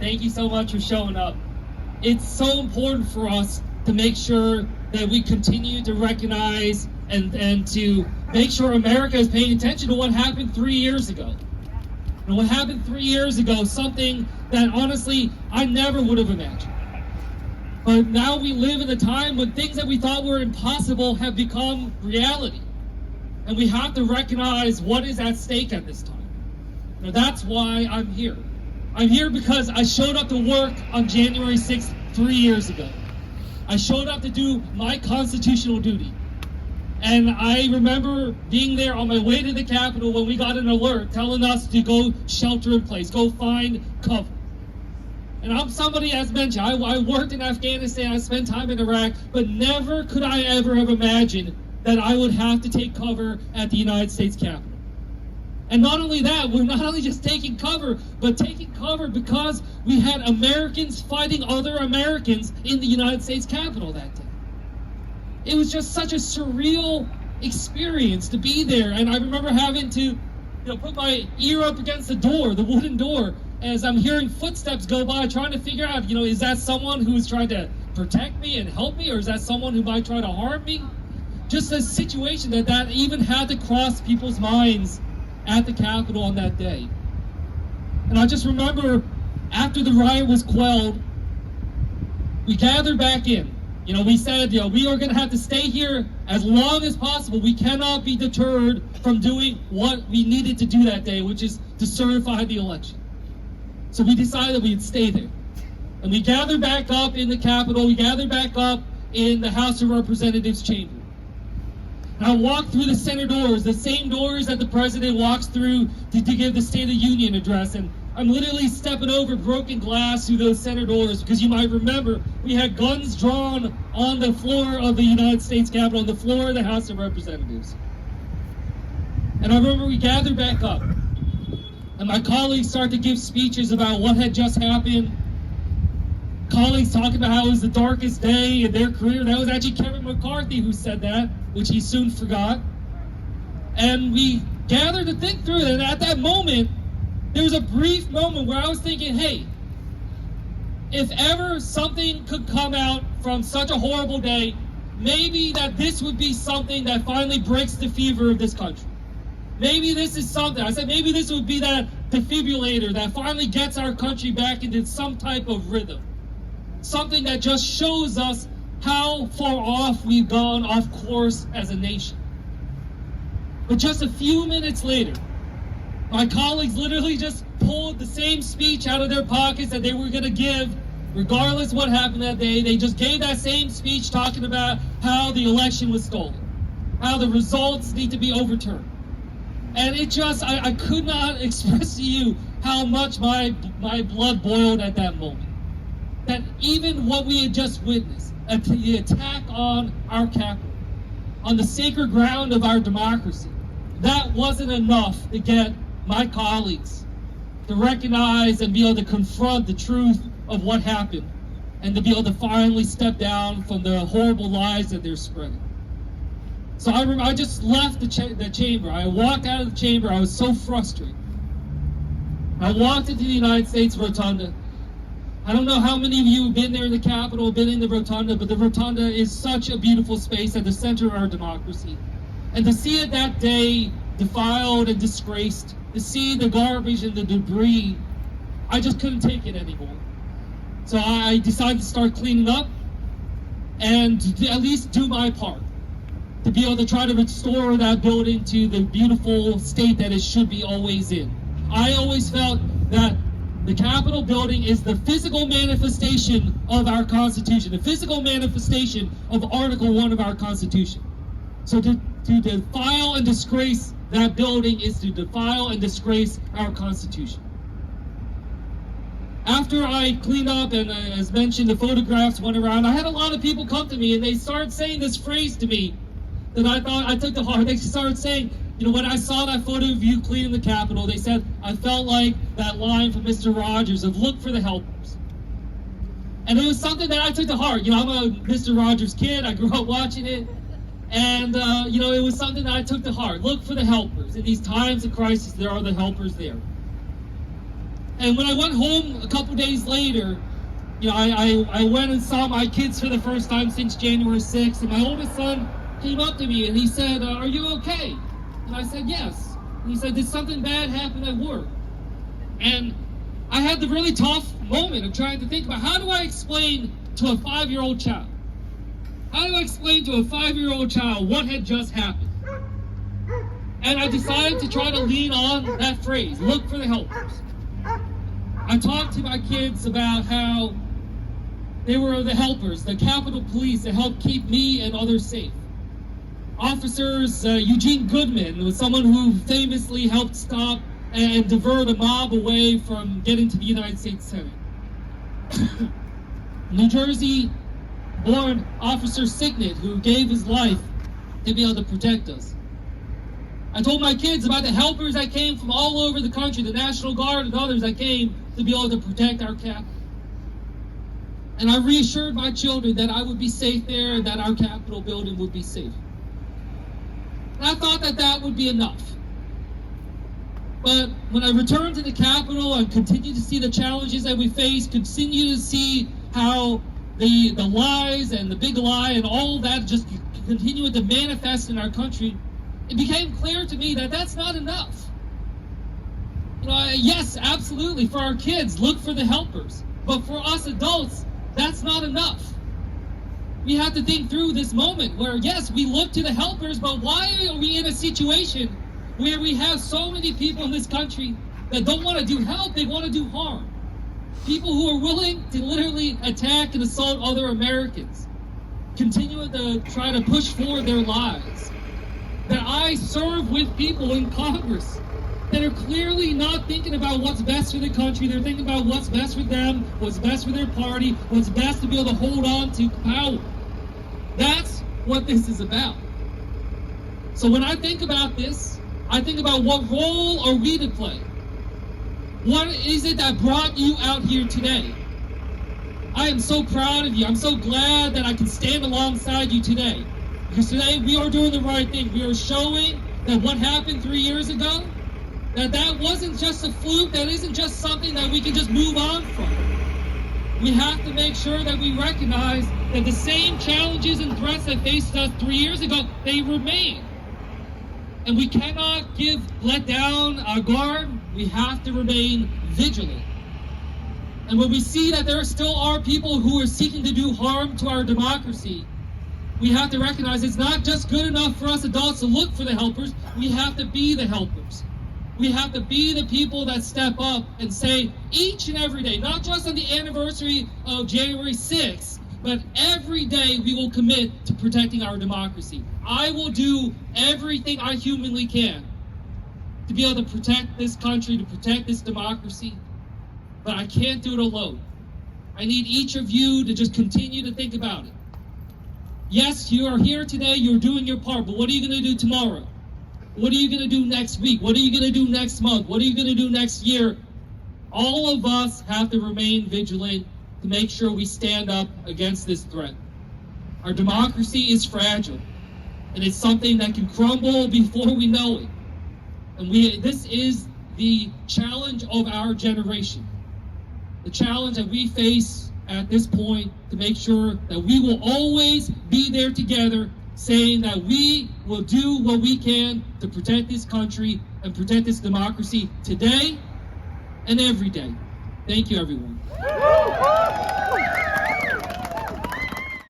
Thank you so much for showing up. It's so important for us to make sure that we continue to recognize and to make sure America is paying attention to what happened 3 years ago. And what happened 3 years ago, something that honestly I never would have imagined. But now we live in a time when things that we thought were impossible have become reality. And we have to recognize what is at stake at this time. Now that's why I'm here. I'm here because I showed up to work on January 6th 3 years ago. I showed up to do my constitutional duty. And I remember being there on my way to the Capitol when we got an alert telling us to go shelter in place, go find cover. And I'm somebody, as mentioned, I worked in Afghanistan, I spent time in Iraq, but never could I ever have imagined that I would have to take cover at the United States Capitol. And not only that, we're not only just taking cover, but taking cover because we had Americans fighting other Americans in the United States Capitol that day. It was just such a surreal experience to be there. And I remember having to put my ear up against the door, the wooden door, as I'm hearing footsteps go by, trying to figure out, is that someone who's trying to protect me and help me, or is that someone who might try to harm me? Just a situation that even had to cross people's minds at the Capitol on that day. And I just remember after the riot was quelled, we gathered back in. We said, we are going to have to stay here as long as possible. We cannot be deterred from doing what we needed to do that day, which is to certify the election. So we decided we'd stay there. And we gathered back up in the Capitol. We gathered back up in the House of Representatives chamber. And I walked through the center doors, the same doors that the president walks through to give the State of the Union address. And I'm literally stepping over broken glass through those center doors because you might remember we had guns drawn on the floor of the United States Capitol, on the floor of the House of Representatives. And I remember we gathered back up. And my colleagues started to give speeches about what had just happened. Colleagues talking about how it was the darkest day in their career. That was actually Kevin McCarthy who said that, which he soon forgot. And we gathered to think through it. And at that moment, there was a brief moment where I was thinking, hey, if ever something could come out from such a horrible day, maybe that this would be something that finally breaks the fever of this country. Maybe this is something. I said maybe this would be that defibrillator that finally gets our country back into some type of rhythm. Something that just shows us how far off we've gone off course as a nation. But just a few minutes later, my colleagues literally just pulled the same speech out of their pockets that they were going to give regardless what happened that day. They just gave that same speech talking about how the election was stolen, how the results need to be overturned. And it just, I could not express to you how much my blood boiled at that moment. That even what we had just witnessed, the attack on our capital, on the sacred ground of our democracy, that wasn't enough to get my colleagues to recognize and be able to confront the truth of what happened and to be able to finally step down from the horrible lies that they're spreading. So I just left the chamber. I walked out of the chamber. I was so frustrated. I walked into the United States Rotunda. I don't know how many of you have been there in the Capitol, been in the Rotunda, but the Rotunda is such a beautiful space at the center of our democracy. And to see it that day defiled and disgraced, to see the garbage and the debris, I just couldn't take it anymore. So I decided to start cleaning up and to at least do my part, to be able to try to restore that building to the beautiful state that it should be always in. I always felt that the Capitol building is the physical manifestation of our Constitution, the physical manifestation of Article 1 of our Constitution. So to defile and disgrace that building is to defile and disgrace our Constitution. After I cleaned up and, as mentioned, the photographs went around, I had a lot of people come to me and they started saying this phrase to me that I thought I took to heart. They started saying, when I saw that photo of you cleaning the Capitol, they said, I felt like that line from Mr. Rogers of look for the helpers. And it was something that I took to heart. I'm a Mr. Rogers kid. I grew up watching it. And, it was something that I took to heart. Look for the helpers. In these times of crisis, there are the helpers there. And when I went home a couple days later, I went and saw my kids for the first time since January 6th, and my oldest son came up to me and he said, "Are you okay?" And I said, "Yes." And he said, "Did something bad happen at work?" And I had the really tough moment of trying to think about, how do I explain to a 5-year-old child? How do I explain to a 5-year-old child what had just happened? And I decided to try to lean on that phrase, look for the helpers. I talked to my kids about how they were the helpers, the Capitol Police that helped keep me and others safe. Officers Eugene Goodman was someone who famously helped stop and divert a mob away from getting to the United States Senate. New Jersey-born Officer Signet, who gave his life to be able to protect us. I told my kids about the helpers that came from all over the country, the National Guard and others that came to be able to protect our capital. And I reassured my children that I would be safe there and that our Capitol building would be safe. And I thought that that would be enough. But when I returned to the Capitol and continued to see the challenges that we face, continue to see how the lies and the big lie and all that just continue to manifest in our country, it became clear to me that that's not enough. Yes, absolutely, for our kids, look for the helpers. But for us adults, that's not enough. We have to think through this moment where, yes, we look to the helpers, but why are we in a situation where we have so many people in this country that don't want to do help, they want to do harm? People who are willing to literally attack and assault other Americans, continuing to try to push forward their lives. That I serve with people in Congress that are clearly not thinking about what's best for the country. They're thinking about what's best for them, what's best for their party, what's best to be able to hold on to power. That's what this is about. So when I think about this, I think about what role are we to play? What is it that brought you out here today? I am so proud of you. I'm so glad that I can stand alongside you today. Because today we are doing the right thing. We are showing that what happened 3 years ago, that wasn't just a fluke, that isn't just something that we can just move on from. We have to make sure that we recognize that the same challenges and threats that faced us 3 years ago, they remain. And we cannot let down our guard. We have to remain vigilant. And when we see that there still are people who are seeking to do harm to our democracy, we have to recognize it's not just good enough for us adults to look for the helpers. We have to be the helpers. We have to be the people that step up and say each and every day, not just on the anniversary of January 6th, but every day we will commit to protecting our democracy. I will do everything I humanly can to be able to protect this country, to protect this democracy, but I can't do it alone. I need each of you to just continue to think about it. Yes, you are here today, you're doing your part, but what are you going to do tomorrow? What are you going to do next week? What are you going to do next month? What are you going to do next year? All of us have to remain vigilant to make sure we stand up against this threat. Our democracy is fragile, and it's something that can crumble before we know it. And this is the challenge of our generation. The challenge that we face at this point to make sure that we will always be there together, saying that we will do what we can to protect this country and protect this democracy today and every day. Thank you, everyone.